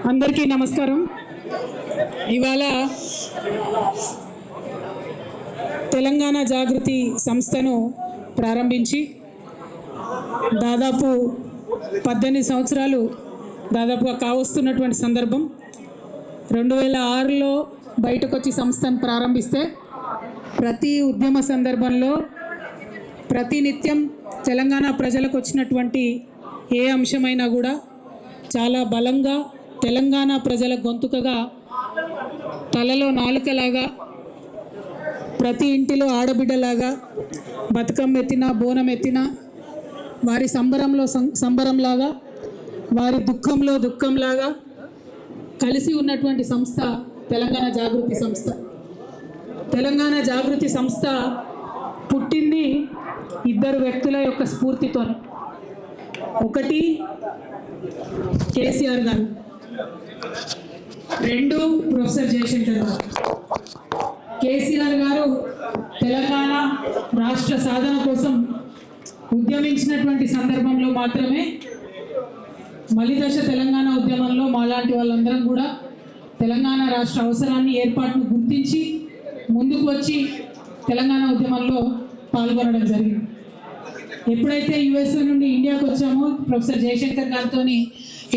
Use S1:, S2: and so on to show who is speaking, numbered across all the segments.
S1: అందరికీ నమస్కారం. ఇవాళ తెలంగాణ జాగృతి సంస్థను ప్రారంభించి దాదాపు 18 సంవత్సరాలు దాదాపుగా కావస్తున్నటువంటి సందర్భం. 2006లో బయటకు వచ్చి సంస్థను ప్రారంభిస్తే ప్రతి ఉద్యమ సందర్భంలో ప్రతినిత్యం తెలంగాణ ప్రజలకు వచ్చినటువంటి ఏ అంశమైనా కూడా చాలా బలంగా తెలంగాణ ప్రజల గొంతుకగా తలలో నాలుకలాగా ప్రతి ఇంటిలో ఆడబిడ్డలాగా బతుకమ్మ ఎత్తినా బోనం ఎత్తినా వారి సంబరంలో సంబరంలాగా వారి దుఃఖంలో దుఃఖంలాగా కలిసి ఉన్నటువంటి సంస్థ తెలంగాణ జాగృతి సంస్థ. తెలంగాణ జాగృతి సంస్థ పుట్టింది ఇద్దరు వ్యక్తుల యొక్క స్ఫూర్తితో. ఒకటి కేసీఆర్ గారు, రెండు ప్రొఫెసర్ జయశంకర్ గారు. కేసీఆర్ గారు తెలంగాణ రాష్ట్ర సాధన కోసం ఉద్యమించినటువంటి సందర్భంలో మాత్రమే మలిదశ తెలంగాణ ఉద్యమంలో మాలాంటి వాళ్ళందరం కూడా తెలంగాణ రాష్ట్ర అవసరాన్ని ఏర్పాటును గుర్తించి ముందుకు వచ్చి తెలంగాణ ఉద్యమంలో పాల్గొనడం జరిగింది. ఎప్పుడైతే యుఎస్ఏ నుండి ఇండియాకు వచ్చామో ప్రొఫెసర్ జయశంకర్ గారితో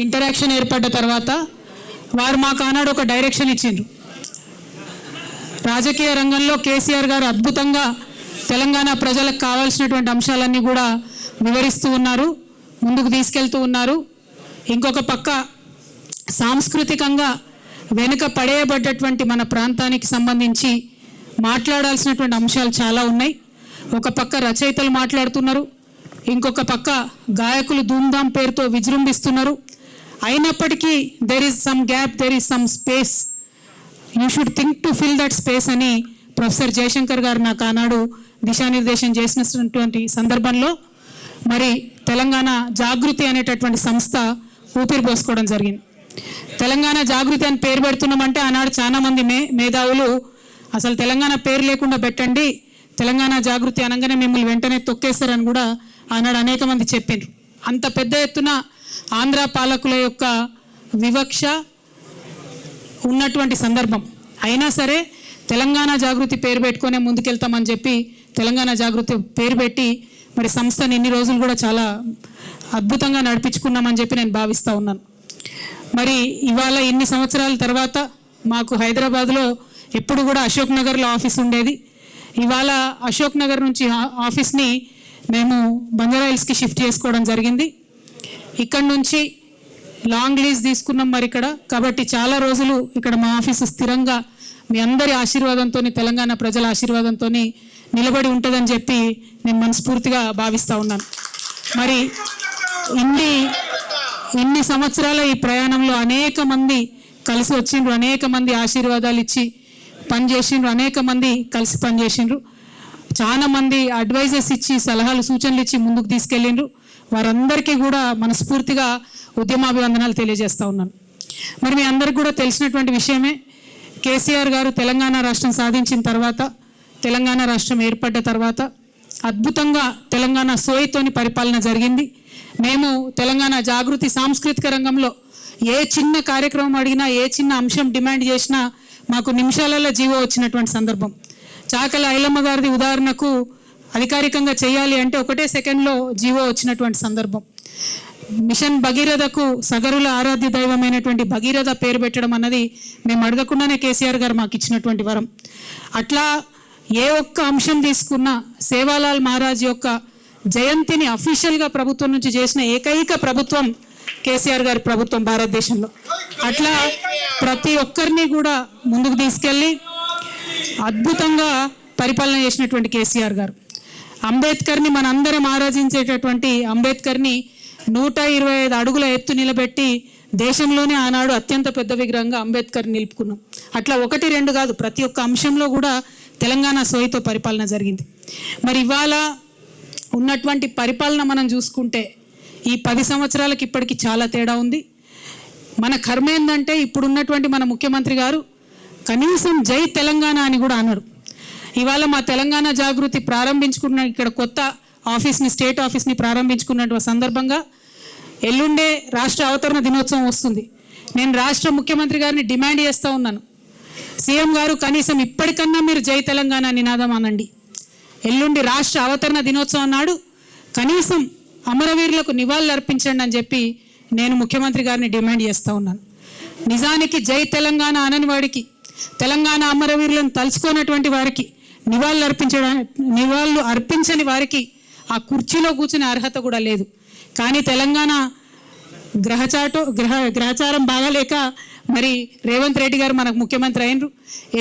S1: ఇంటరాక్షన్ ఏర్పడ్డ తర్వాత వారు మాకు ఆనాడు ఒక డైరెక్షన్ ఇచ్చిండ్రు. రాజకీయ రంగంలో కేసీఆర్ గారు అద్భుతంగా తెలంగాణ ప్రజలకు కావాల్సినటువంటి అంశాలన్నీ కూడా వివరిస్తూ ఉన్నారు, ముందుకు తీసుకెళ్తూ ఉన్నారు. ఇంకొక పక్క సాంస్కృతికంగా వెనుక పడేయబడ్డటువంటి మన ప్రాంతానికి సంబంధించి మాట్లాడాల్సినటువంటి అంశాలు చాలా ఉన్నాయి. ఒక పక్క రచయితలు మాట్లాడుతున్నారు, ఇంకొక పక్క గాయకులు ధూమ్ధామ్ పేరుతో విజృంభిస్తున్నారు. అయినప్పటికీ there is some gap, there is some space, you should think to fill that space అని ప్రొఫెసర్ జయశంకర్ గారు నాకు ఆనాడు దిశానిర్దేశం చేసినటువంటి సందర్భంలో మరి తెలంగాణ జాగృతి అనేటటువంటి సంస్థ ఊపిరి పోసుకోవడం జరిగింది. తెలంగాణ జాగృతి అని పేరు పెడుతున్నామంటే ఆనాడు చాలామంది మేధావులు అసలు తెలంగాణ పేరు లేకుండా పెట్టండి, తెలంగాణ జాగృతి అనగానే మిమ్మల్ని వెంటనే తొక్కేస్తారని కూడా ఆనాడు అనేక మంది చెప్పిండ్రు. అంత పెద్ద ఎత్తున ఆంధ్ర పాలకుల యొక్క వివక్ష ఉన్నటువంటి సందర్భం అయినా సరే తెలంగాణ జాగృతి పేరు పెట్టుకునే ముందుకెళ్తామని చెప్పి తెలంగాణ జాగృతి పేరు పెట్టి మరి సంస్థను ఇన్ని రోజులు కూడా చాలా అద్భుతంగా నడిపించుకున్నామని చెప్పి నేను భావిస్తూ ఉన్నాను. మరి ఇవాళ ఇన్ని సంవత్సరాల తర్వాత మాకు హైదరాబాద్లో ఎప్పుడు కూడా అశోక్ నగర్లో ఆఫీస్ ఉండేది. ఇవాళ అశోక్ నగర్ నుంచి ఆఫీస్ని మేము బంజారాహిల్స్కి షిఫ్ట్ చేసుకోవడం జరిగింది. ఇక్కడ నుంచి లాంగ్ లీజ్ తీసుకున్నాం మరి ఇక్కడ, కాబట్టి చాలా రోజులు ఇక్కడ మా ఆఫీసు స్థిరంగా మీ అందరి ఆశీర్వాదంతో తెలంగాణ ప్రజల ఆశీర్వాదంతో నిలబడి ఉంటుందని చెప్పి నేను మనస్ఫూర్తిగా భావిస్తూ ఉన్నాను. మరి ఇన్ని సంవత్సరాల ఈ ప్రయాణంలో అనేక మంది కలిసి వచ్చిండ్రు, అనేక మంది ఆశీర్వాదాలు ఇచ్చి పనిచేసిండ్రు, అనేక మంది కలిసి పనిచేసిండ్రు, చాలా మంది అడ్వైజర్స్ ఇచ్చి సలహాలు సూచనలు ఇచ్చి ముందుకు తీసుకెళ్ళిండ్రు. వారందరికీ కూడా మనస్ఫూర్తిగా ఉద్యమాభివందనాలు తెలియజేస్తూ ఉన్నాను. మరి మీ అందరికీ కూడా తెలిసినటువంటి విషయమే, కేసీఆర్ గారు తెలంగాణ రాష్ట్రం సాధించిన తర్వాత, తెలంగాణ రాష్ట్రం ఏర్పడ్డ తర్వాత అద్భుతంగా తెలంగాణ సోయితోని పరిపాలన జరిగింది. మేము తెలంగాణ జాగృతి సాంస్కృతిక రంగంలో ఏ చిన్న కార్యక్రమం అడిగినా, ఏ చిన్న అంశం డిమాండ్ చేసినా మాకు నిమిషాలలో జీవో వచ్చినటువంటి సందర్భం. చాకల ఐలమ్మ గారిది ఉదాహరణకు అధికారికంగా చేయాలి అంటే ఒకటే సెకండ్లో జీవో వచ్చినటువంటి సందర్భం. మిషన్ భగీరథకు సగరుల ఆరాధ్య దైవమైనటువంటి భగీరథ పేరు పెట్టడం అన్నది మేము అడగకుండానే కేసీఆర్ గారు మాకు ఇచ్చినటువంటి వరం. అట్లా ఏ ఒక్క అంశం తీసుకున్నా సేవాలాల్ మహారాజ్ యొక్క జయంతిని అఫీషియల్గా ప్రభుత్వం నుంచి చేసిన ఏకైక ప్రభుత్వం కేసీఆర్ గారి ప్రభుత్వం భారతదేశంలో. అట్లా ప్రతి ఒక్కరిని కూడా ముందుకు తీసుకెళ్ళి అద్భుతంగా పరిపాలన చేసినటువంటి కేసీఆర్ గారు. అంబేద్కర్ని మనందరం ఆరాధించేటటువంటి అంబేద్కర్ని 125 అడుగుల ఎత్తు నిలబెట్టి దేశంలోనే ఆనాడు అత్యంత పెద్ద విగ్రహంగా అంబేద్కర్ నిలుపుకున్నాం. అట్లా 1-2 కాదు, ప్రతి ఒక్క అంశంలో కూడా తెలంగాణ సోయితో పరిపాలన జరిగింది. మరి ఇవాళ ఉన్నటువంటి పరిపాలన మనం చూసుకుంటే ఈ 10 సంవత్సరాలకి ఇప్పటికి చాలా తేడా ఉంది. మన కర్మ ఏంటంటే ఇప్పుడున్నటువంటి మన ముఖ్యమంత్రి గారు కనీసం జై తెలంగాణ అని కూడా అన్నాడు. ఇవాళ మా తెలంగాణ జాగృతి ప్రారంభించుకున్న ఇక్కడ కొత్త ఆఫీస్ని, స్టేట్ ఆఫీస్ని ప్రారంభించుకున్న సందర్భంగా ఎల్లుండే రాష్ట్ర అవతరణ దినోత్సవం వస్తుంది. నేను రాష్ట్ర ముఖ్యమంత్రి గారిని డిమాండ్ చేస్తూ ఉన్నాను, సీఎం గారు కనీసం ఇప్పటికన్నా మీరు జై తెలంగాణ నినాదం అనండి. ఎల్లుండి రాష్ట్ర అవతరణ దినోత్సవం నాడు కనీసం అమరవీరులకు నివాళులు అర్పించండి అని చెప్పి నేను ముఖ్యమంత్రి గారిని డిమాండ్ చేస్తూ ఉన్నాను. నిజానికి జై తెలంగాణ అనని వాడికి, తెలంగాణ అమరవీరులను తలుచుకున్నటువంటి వారికి, నివాళులు అర్పించని వారికి ఆ కుర్చీలో కూర్చునే అర్హత కూడా లేదు. కానీ తెలంగాణ గ్రహచారం బాగాలేక మరి రేవంత్ రెడ్డి గారు మనకు ముఖ్యమంత్రి అయినరు.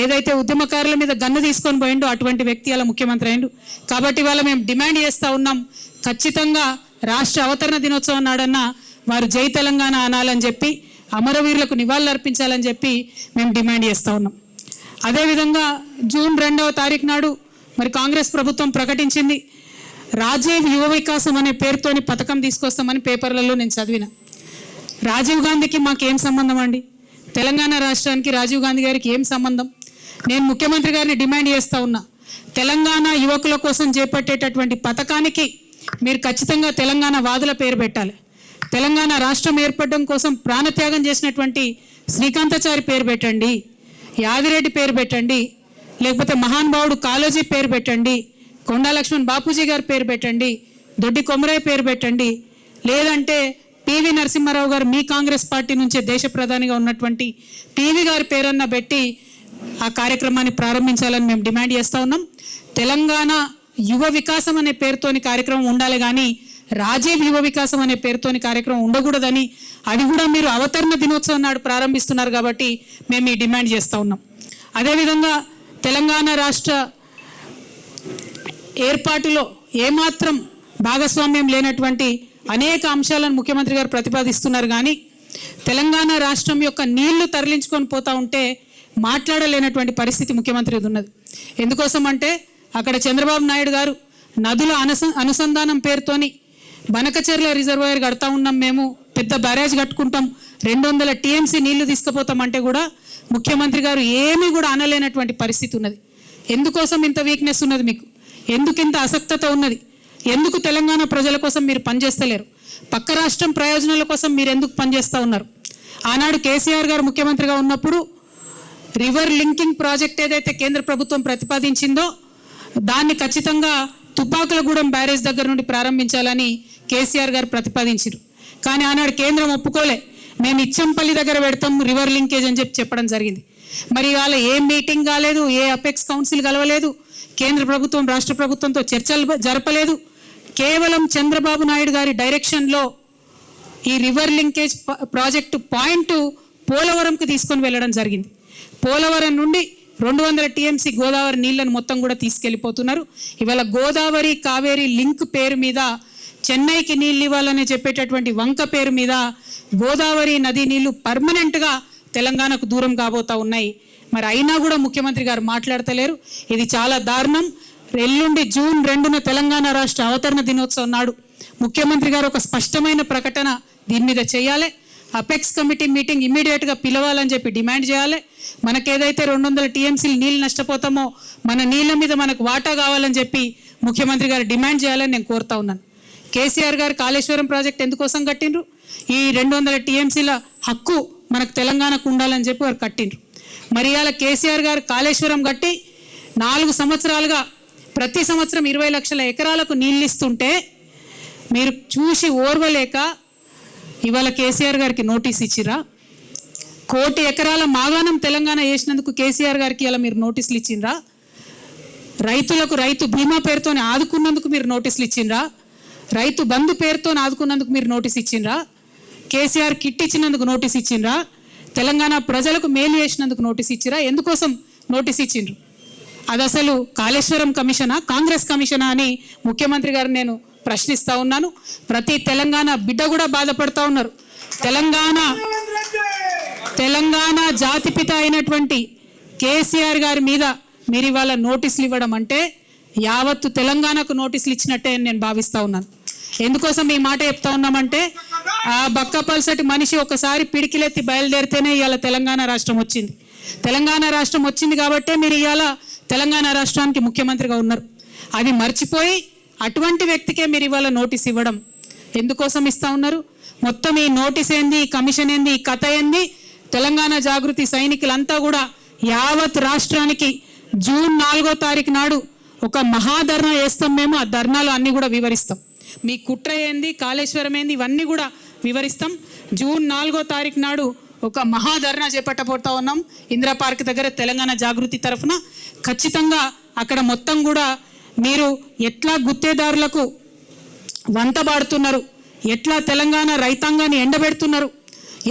S1: ఏదైతే ఉద్యమకారుల మీద గన్ను తీసుకొని పోయిండో అటువంటి వ్యక్తి అలా ముఖ్యమంత్రి అయినరు. కాబట్టి వాళ్ళ మేము డిమాండ్ చేస్తూ ఉన్నాం, ఖచ్చితంగా రాష్ట్ర అవతరణ దినోత్సవం నాడన్నా వారు జై తెలంగాణ అనాలని చెప్పి, అమరవీరులకు నివాళులు అర్పించాలని చెప్పి మేము డిమాండ్ చేస్తూ ఉన్నాం. అదేవిధంగా జూన్ 2వ తారీఖు నాడు మరి కాంగ్రెస్ ప్రభుత్వం ప్రకటించింది, రాజీవ్ యువ వికాసం అనే పేరుతోని పథకం తీసుకొస్తామని పేపర్లలో నేను చదివిన. రాజీవ్ గాంధీకి మాకేం సంబంధం అండి? తెలంగాణ రాష్ట్రానికి రాజీవ్ గాంధీ గారికి ఏం సంబంధం? నేను ముఖ్యమంత్రి గారిని డిమాండ్ చేస్తూ ఉన్నా, తెలంగాణ యువకుల కోసం చేపట్టేటటువంటి పథకానికి మీరు ఖచ్చితంగా తెలంగాణ వాదుల పేరు పెట్టాలి. తెలంగాణ రాష్ట్రం ఏర్పడడం కోసం ప్రాణత్యాగం చేసినటువంటి శ్రీకాంతాచారి పేరు పెట్టండి, యాదిరెడ్డి పేరు పెట్టండి, లేకపోతే మహానుభావుడు కాళోజీ పేరు పెట్టండి, కొండా లక్ష్మణ్ బాపూజీ గారి పేరు పెట్టండి, దొడ్డి కొమరయ్య పేరు పెట్టండి, లేదంటే పివి నరసింహారావు గారు మీ కాంగ్రెస్ పార్టీ నుంచే దేశ ప్రధానిగా ఉన్నటువంటి పివి గారి పేరన్న పెట్టి ఆ కార్యక్రమాన్ని ప్రారంభించాలని మేము డిమాండ్ చేస్తూ ఉన్నాం. తెలంగాణ యువ వికాసం అనే పేరుతోని కార్యక్రమం ఉండాలి కానీ రాజీవ్ యువ వికాసం అనే పేరుతోని కార్యక్రమం ఉండకూడదని, అది కూడా మీరు అవతరణ దినోత్సవం నాడు ప్రారంభిస్తున్నారు కాబట్టి మేము ఈ డిమాండ్ చేస్తూ ఉన్నాం. అదేవిధంగా తెలంగాణ రాష్ట్ర ఏర్పాటులో ఏమాత్రం భాగస్వామ్యం లేనటువంటి అనేక అంశాలను ముఖ్యమంత్రి గారు ప్రతిపాదిస్తున్నారు. కానీ తెలంగాణ రాష్ట్రం యొక్క నీళ్లు తరలించుకొని పోతూ ఉంటే మాట్లాడలేనటువంటి పరిస్థితి ముఖ్యమంత్రిది ఉన్నది. ఎందుకోసం అంటే అక్కడ చంద్రబాబు నాయుడు గారు నదుల అనుసంధానం పేరుతోని బనకచెర్ల రిజర్వాయర్ కడతా ఉన్నాం, మేము పెద్ద బ్యారేజ్ కట్టుకుంటాం, 200 TMC నీళ్లు తీసుకుపోతామంటే కూడా ముఖ్యమంత్రి గారు ఏమీ కూడా అనలేనటువంటి పరిస్థితి ఉన్నది. ఎందుకోసం ఇంత వీక్నెస్ ఉన్నది మీకు? ఎందుకు ఇంత అసక్తత ఉన్నది? ఎందుకు తెలంగాణ ప్రజల కోసం మీరు పనిచేస్తలేరు? పక్క రాష్ట్రం ప్రయోజనాల కోసం మీరు ఎందుకు పనిచేస్తూ ఉన్నారు? ఆనాడు కేసీఆర్ గారు ముఖ్యమంత్రిగా ఉన్నప్పుడు రివర్ లింకింగ్ ప్రాజెక్ట్ ఏదైతే కేంద్ర ప్రభుత్వం ప్రతిపాదించిందో దాన్ని ఖచ్చితంగా తుపాకులగూడెం బ్యారేజ్ దగ్గర నుండి ప్రారంభించాలని కేసీఆర్ గారు ప్రతిపాదించారు. కానీ ఆనాడు కేంద్రం ఒప్పుకోలే, మేము ఇచ్చంపల్లి దగ్గర పెడతాం రివర్ లింకేజ్ అని చెప్పడం జరిగింది. మరి ఇవాళ ఏ మీటింగ్ కాలేదు, ఏ అపెక్స్ కౌన్సిల్ కలవలేదు, కేంద్ర ప్రభుత్వం రాష్ట్ర ప్రభుత్వంతో చర్చలు జరపలేదు. కేవలం చంద్రబాబు నాయుడు గారి డైరెక్షన్లో ఈ రివర్ లింకేజ్ ప్రాజెక్టు పాయింట్ పోలవరంకి తీసుకొని వెళ్ళడం జరిగింది. పోలవరం నుండి 200 TMC గోదావరి నీళ్లను మొత్తం కూడా తీసుకెళ్ళిపోతున్నారు. ఇవాళ గోదావరి కావేరి లింక్ పేరు మీద చెన్నైకి నీళ్ళు ఇవ్వాలని చెప్పేటటువంటి వంక పేరు మీద గోదావరి నది నీళ్లు పర్మనెంట్గా తెలంగాణకు దూరం కాబోతా ఉన్నాయి. మరి అయినా కూడా ముఖ్యమంత్రి గారు మాట్లాడతలేరు. ఇది చాలా దారుణం. ఎల్లుండి జూన్ 2న తెలంగాణ రాష్ట్ర అవతరణ దినోత్సవం నాడు ముఖ్యమంత్రి గారు ఒక స్పష్టమైన ప్రకటన దీని మీద చేయాలి. అపెక్స్ కమిటీ మీటింగ్ ఇమ్మీడియట్గా పిలవాలని చెప్పి డిమాండ్ చేయాలి. మనకేదైతే 200 TMC నీళ్ళు నష్టపోతామో మన నీళ్ళ మీద మనకు వాటా కావాలని చెప్పి ముఖ్యమంత్రి గారు డిమాండ్ చేయాలని నేను కోరుతా ఉన్నాను. కేసీఆర్ గారు కాళేశ్వరం ప్రాజెక్ట్ ఎందుకోసం కట్టిండ్రు? ఈ 200 TMCల హక్కు మనకు తెలంగాణకు ఉండాలని చెప్పి వారు కట్టిండ్రు. మరి ఇవాళ కేసీఆర్ గారు కాళేశ్వరం కట్టి 4 సంవత్సరాలుగా ప్రతి సంవత్సరం 20 లక్షల ఎకరాలకు నీళ్ళు ఇస్తుంటే మీరు చూసి ఓర్వలేక ఇవాళ కేసీఆర్ గారికి నోటీస్ ఇచ్చిరా? 1 కోటి ఎకరాల మాగాణం తెలంగాణ వేసినందుకు కేసీఆర్ గారికి ఇలా మీరు నోటీసులు ఇచ్చిండ్రా? రైతులకు రైతు బీమా పేరుతోనే ఆదుకున్నందుకు మీరు నోటీసులు ఇచ్చిండ్రా? రైతు బంధు పేరుతో ఆదుకున్నందుకు మీరు నోటీస్ ఇచ్చిండ్రా? కేసీఆర్ కిట్ ఇచ్చినందుకు నోటీస్ ఇచ్చిండ్రా? తెలంగాణ ప్రజలకు మేలు చేసినందుకు నోటీస్ ఇచ్చిరా? ఎందుకోసం నోటీస్ ఇచ్చిండ్రు? అది అసలు కాళేశ్వరం కమిషనా, కాంగ్రెస్ కమిషనా అని ముఖ్యమంత్రి గారు నేను ప్రశ్నిస్తూ ఉన్నాను. ప్రతి తెలంగాణ బిడ్డ కూడా బాధపడుతూ ఉన్నారు. తెలంగాణ జాతిపిత అయినటువంటి కేసీఆర్ గారి మీద మీరు ఇవాళ నోటీసులు ఇవ్వడం అంటే యావత్తు తెలంగాణకు నోటీసులు ఇచ్చినట్టే నేను భావిస్తూ ఉన్నాను. ఎందుకోసం ఈ మాట చెప్తా ఉన్నామంటే ఆ బక్కపల్సటి మనిషి ఒకసారి పిడికిలెత్తి బయలుదేరితేనే ఇవాళ తెలంగాణ రాష్ట్రం వచ్చింది. తెలంగాణ రాష్ట్రం వచ్చింది కాబట్టే మీరు ఇవాళ తెలంగాణ రాష్ట్రానికి ముఖ్యమంత్రిగా ఉన్నారు. అది మర్చిపోయి అటువంటి వ్యక్తికే మీరు ఇవాళ నోటీస్ ఇవ్వడం ఎందుకోసం ఇస్తా ఉన్నారు? మొత్తం ఈ నోటీస్ ఏంది, ఈ కమిషన్ ఏంది, ఈ కథ ఏంది తెలంగాణ జాగృతి సైనికులంతా కూడా యావత్ రాష్ట్రానికి జూన్ 4వ తారీఖు నాడు ఒక మహాధర్నా చేస్తాం. మేము ఆ ధర్నాలు అన్నీ కూడా వివరిస్తాం. మీ కుట్ర ఏంది, కాళేశ్వరం ఏంది, ఇవన్నీ కూడా వివరిస్తాం. జూన్ 4వ తారీఖు నాడు ఒక మహాధర్నా చేపట్టబోతా ఉన్నాం ఇందిరా పార్క్ దగ్గర తెలంగాణ జాగృతి తరఫున. ఖచ్చితంగా అక్కడ మొత్తం కూడా మీరు ఎట్లా గుత్తేదారులకు వంతబాడుతున్నారు, ఎట్లా తెలంగాణ రైతాంగాన్ని ఎండబెడుతున్నారు,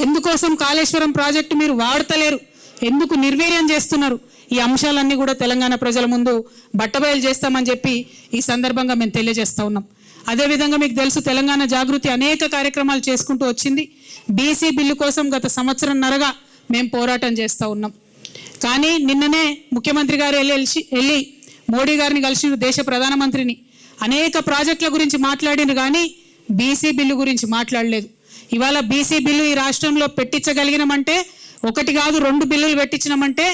S1: ఎందుకోసం కాళేశ్వరం ప్రాజెక్టు మీరు వాడతలేరు, ఎందుకు నిర్వీర్యం చేస్తున్నారు, ఈ అంశాలన్నీ కూడా తెలంగాణ ప్రజల ముందు బట్టబయలు చేస్తామని చెప్పి ఈ సందర్భంగా మేము తెలియజేస్తూ ఉన్నాం. అదేవిధంగా మీకు తెలుసు తెలంగాణ జాగృతి అనేక కార్యక్రమాలు చేసుకుంటూ వచ్చింది. బీసీ బిల్లు కోసం గత సంవత్సరంన్నరగా మేము పోరాటం చేస్తూ ఉన్నాం. కానీ నిన్ననే ముఖ్యమంత్రి గారు వెళ్ళి మోడీ గారిని కలిసిన దేశ ప్రధానమంత్రిని అనేక ప్రాజెక్టుల గురించి మాట్లాడిన కానీ బీసీ బిల్లు గురించి మాట్లాడలేదు. ఇవాళ బీసీ బిల్లు ఈ రాష్ట్రంలో పెట్టించగలిగినామంటే, ఒకటి కాదు 2 బిల్లులు పెట్టించినామంటే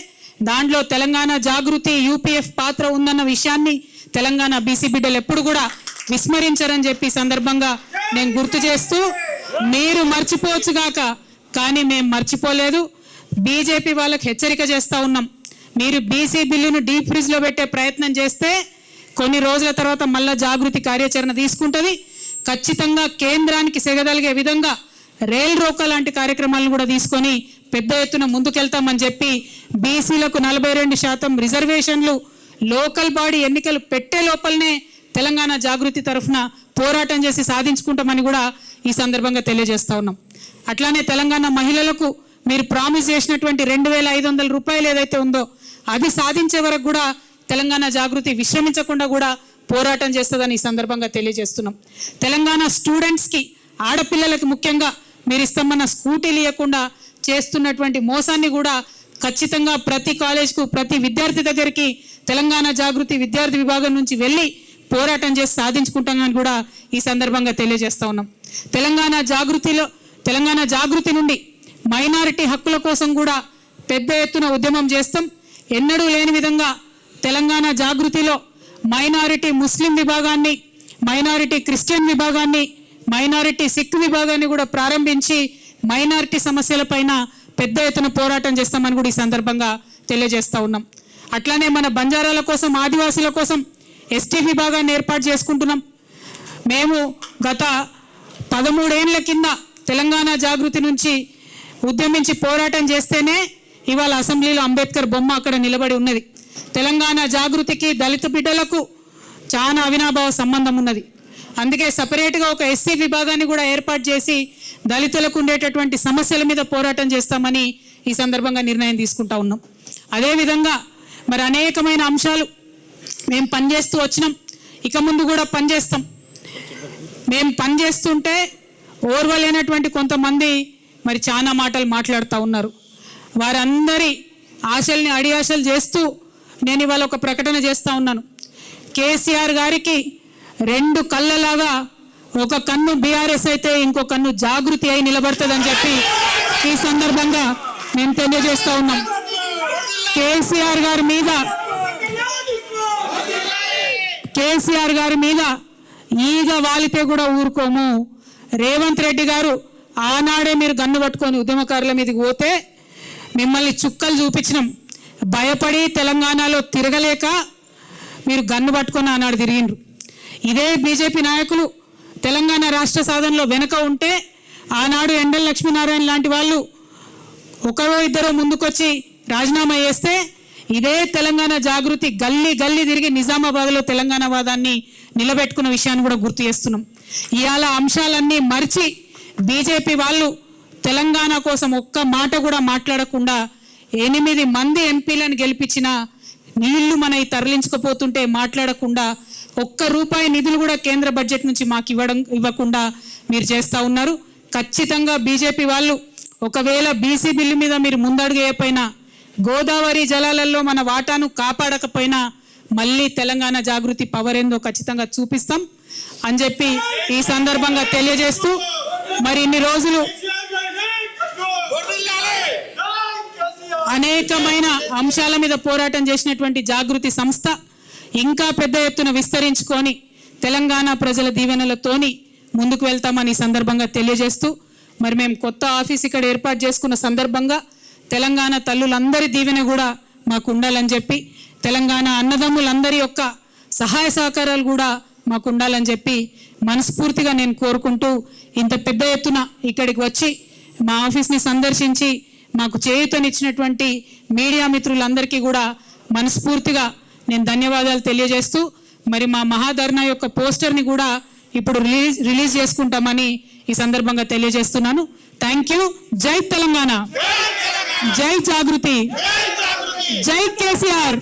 S1: దాంట్లో తెలంగాణ జాగృతి యూపీఎఫ్ పాత్ర ఉందన్న విషయాన్ని తెలంగాణ బీసీ బిడ్డలు ఎప్పుడు కూడా విస్మరించారని చెప్పి సందర్భంగా నేను గుర్తు చేస్తూ, మీరు మర్చిపోవచ్చుగాక కానీ మేము మర్చిపోలేదు. బీజేపీ వాళ్ళకి హెచ్చరిక చేస్తూ ఉన్నాం, మీరు బీసీ బిల్లును డీప్ ఫ్రిడ్జ్లో పెట్టే ప్రయత్నం చేస్తే కొన్ని రోజుల తర్వాత మళ్ళా జాగృతి కార్యాచరణ తీసుకుంటుంది. ఖచ్చితంగా కేంద్రానికి సెగదలిగే విధంగా రైల్ రోకో లాంటి కార్యక్రమాలను కూడా తీసుకొని పెద్ద ఎత్తున ముందుకెళ్తామని చెప్పి బీసీలకు 42% రిజర్వేషన్లు లోకల్ బాడీ ఎన్నికలు పెట్టే లోపలనే తెలంగాణ జాగృతి తరఫున పోరాటం చేసి సాధించుకుంటామని కూడా ఈ సందర్భంగా తెలియజేస్తా ఉన్నాం. అట్లానే తెలంగాణ మహిళలకు మీరు ప్రామిస్ చేసినటువంటి 2500 రూపాయలు ఏదైతే ఉందో అది సాధించే వరకు కూడా తెలంగాణ జాగృతి విశ్రమించకుండా కూడా పోరాటం చేస్తుందని ఈ సందర్భంగా తెలియజేస్తున్నాం. తెలంగాణ స్టూడెంట్స్కి, ఆడపిల్లలకి ముఖ్యంగా మీరు ఇస్తామన్న స్కూటీలు ఇవ్వకుండా చేస్తున్నటువంటి మోసాన్ని కూడా ఖచ్చితంగా ప్రతి కాలేజ్కు, ప్రతి విద్యార్థి దగ్గరికి తెలంగాణ జాగృతి విద్యార్థి విభాగం నుంచి వెళ్ళి పోరాటం చేసి సాధించుకుంటామని కూడా ఈ సందర్భంగా తెలియజేస్తా ఉన్నాం. తెలంగాణ జాగృతి నుండి మైనారిటీ హక్కుల కోసం కూడా పెద్ద ఎత్తున ఉద్యమం చేస్తాం. ఎన్నడూ లేని విధంగా తెలంగాణ జాగృతిలో మైనారిటీ ముస్లిం విభాగాన్ని, మైనారిటీ క్రిస్టియన్ విభాగాన్ని, మైనారిటీ సిక్ విభాగాన్ని కూడా ప్రారంభించి మైనారిటీ సమస్యలపైన పెద్ద ఎత్తున పోరాటం చేస్తామని కూడా ఈ సందర్భంగా తెలియజేస్తూ ఉన్నాం. అట్లానే మన బంజారాల కోసం, ఆదివాసీల కోసం ఎస్టీ విభాగాన్ని ఏర్పాటు చేసుకుంటున్నాం. మేము గత 13 ఏళ్ల కింద తెలంగాణ జాగృతి నుంచి ఉద్యమించి పోరాటం చేస్తేనే ఇవాళ అసెంబ్లీలో అంబేద్కర్ బొమ్మ అక్కడ నిలబడి ఉన్నది. తెలంగాణ జాగృతికి దళిత బిడ్డలకు చాలా అవినాభావ సంబంధం ఉన్నది. అందుకే సపరేట్గా ఒక ఎస్సీ విభాగాన్ని కూడా ఏర్పాటు చేసి దళితులకు ఉండేటటువంటి సమస్యల మీద పోరాటం చేస్తామని ఈ సందర్భంగా నిర్ణయం తీసుకుంటా ఉన్నాం. అదేవిధంగా మరి అనేకమైన అంశాలు మేము పనిచేస్తూ వచ్చినాం, ఇక ముందు కూడా పనిచేస్తాం. మేము పనిచేస్తుంటే ఓర్వలేనటువంటి కొంతమంది మరి చాలా మాటలు మాట్లాడుతూ ఉన్నారు. వారందరి ఆశల్ని అడియాశలు చేస్తూ నేను ఇవాళ ఒక ప్రకటన చేస్తూ ఉన్నాను. కేసీఆర్ గారికి 2 కళ్ళలాగా ఒక కన్ను బీఆర్ఎస్ అయితే ఇంకో కన్ను జాగృతి అయి నిలబడుతుందని చెప్పి ఈ సందర్భంగా మేము తెలియజేస్తూ ఉన్నాం. కేసీఆర్ గారి మీద ఈగ వాలితే కూడా ఊరుకోము. రేవంత్ రెడ్డి గారు ఆనాడే మీరు గన్ను పట్టుకొని ఉద్యమకారుల మీదకి పోతే మిమ్మల్ని చుక్కలు చూపించినాం. భయపడి తెలంగాణలో తిరగలేక మీరు గన్ను పట్టుకొని ఆనాడు తిరిగిండ్రు. ఇదే బీజేపీ నాయకులు తెలంగాణ రాష్ట్ర సాధనలో వెనుక ఉంటే ఆనాడు ఎండల లక్ష్మీనారాయణ లాంటి వాళ్ళు ఒకరో ఇద్దరో ముందుకొచ్చి రాజీనామా చేస్తే ఇదే తెలంగాణ జాగృతి గల్లీ గల్లీ తిరిగి నిజామాబాద్లో తెలంగాణ వాదాన్ని నిలబెట్టుకున్న విషయాన్ని కూడా గుర్తు చేస్తున్నాం. ఇవాళ అంశాలన్నీ మర్చి బీజేపీ వాళ్ళు తెలంగాణ కోసం ఒక్క మాట కూడా మాట్లాడకుండా 8 మంది ఎంపీలను గెలిపించిన నీళ్లు మనవి తరలించకపోతుంటే మాట్లాడకుండా ₹1 నిధులు కూడా కేంద్ర బడ్జెట్ నుంచి మాకు ఇవ్వకుండా మీరు చేస్తూ ఉన్నారు. ఖచ్చితంగా బీజేపీ వాళ్ళు ఒకవేళ బీసీ బిల్లు మీద మీరు ముందడుగు వేయకపోయినా, గోదావరి జలాలలో మన వాటాను కాపాడకపోయినా మళ్ళీ తెలంగాణ జాగృతి పవర్ ఏందో ఖచ్చితంగా చూపిస్తాం అని చెప్పి ఈ సందర్భంగా తెలియజేస్తూ, మరి ఇన్ని రోజులు అనేకమైన అంశాల మీద పోరాటం చేసినటువంటి జాగృతి సంస్థ ఇంకా పెద్ద ఎత్తున విస్తరించుకొని తెలంగాణ ప్రజల దీవెనలతోని ముందుకు వెళ్తామని ఈ సందర్భంగా తెలియజేస్తూ, మరి మేము కొత్త ఆఫీస్ ఇక్కడ ఏర్పాటు చేసుకున్న సందర్భంగా తెలంగాణ తల్లులందరి దీవెన కూడా మాకు ఉండాలని చెప్పి, తెలంగాణ అన్నదమ్ములందరి యొక్క సహాయ సహకారాలు కూడా మాకు ఉండాలని చెప్పి మనస్ఫూర్తిగా నేను కోరుకుంటూ, ఇంత పెద్ద ఎత్తున ఇక్కడికి వచ్చి మా ఆఫీస్ని సందర్శించి మాకు చేయూతనిచ్చినటువంటి మీడియా మిత్రులందరికీ కూడా మనస్ఫూర్తిగా నేను ధన్యవాదాలు తెలియజేస్తూ, మరి మా మహాధర్నా యొక్క పోస్టర్ని కూడా ఇప్పుడు రిలీజ్ చేసుకుంటామని ఈ సందర్భంగా తెలియజేస్తున్నాను. Thank you. జై తెలంగాణ, జై జాగృతి, జై కేసీఆర్.